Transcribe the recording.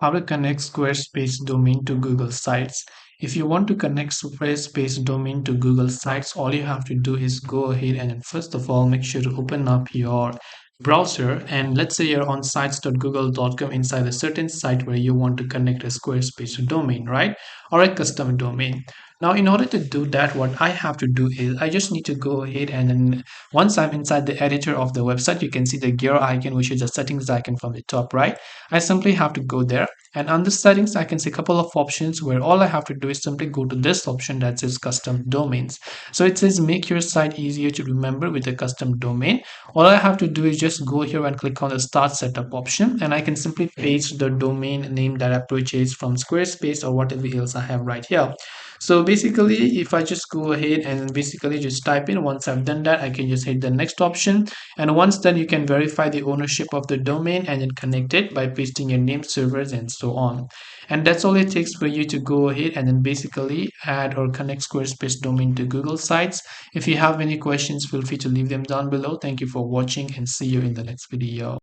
How to connect Squarespace domain to Google Sites. If you want to connect Squarespace domain to Google Sites, all you have to do is go ahead and then first of all make sure to open up your browser, and let's say you're on sites.google.com inside a certain site where you want to connect a Squarespace domain, right? Or a custom domain. Now, in order to do that, what I have to do is I just need to go ahead and then once I'm inside the editor of the website, you can see the gear icon, which is the settings icon from the top right. I simply have to go there, and under settings I can see a couple of options where all I have to do is simply go to this option that says custom domains. So it says make your site easier to remember with a custom domain. All I have to do is just go here and click on the start setup option, and I can simply paste the domain name that I purchased from Squarespace or whatever else I have right here. So basically, if I just go ahead and basically just type in, once I've done that, I can just hit the next option. And once done, you can verify the ownership of the domain and then connect it by pasting your name, servers, and so on. And that's all it takes for you to go ahead and then basically add or connect Squarespace domain to Google Sites. If you have any questions, feel free to leave them down below. Thank you for watching and see you in the next video.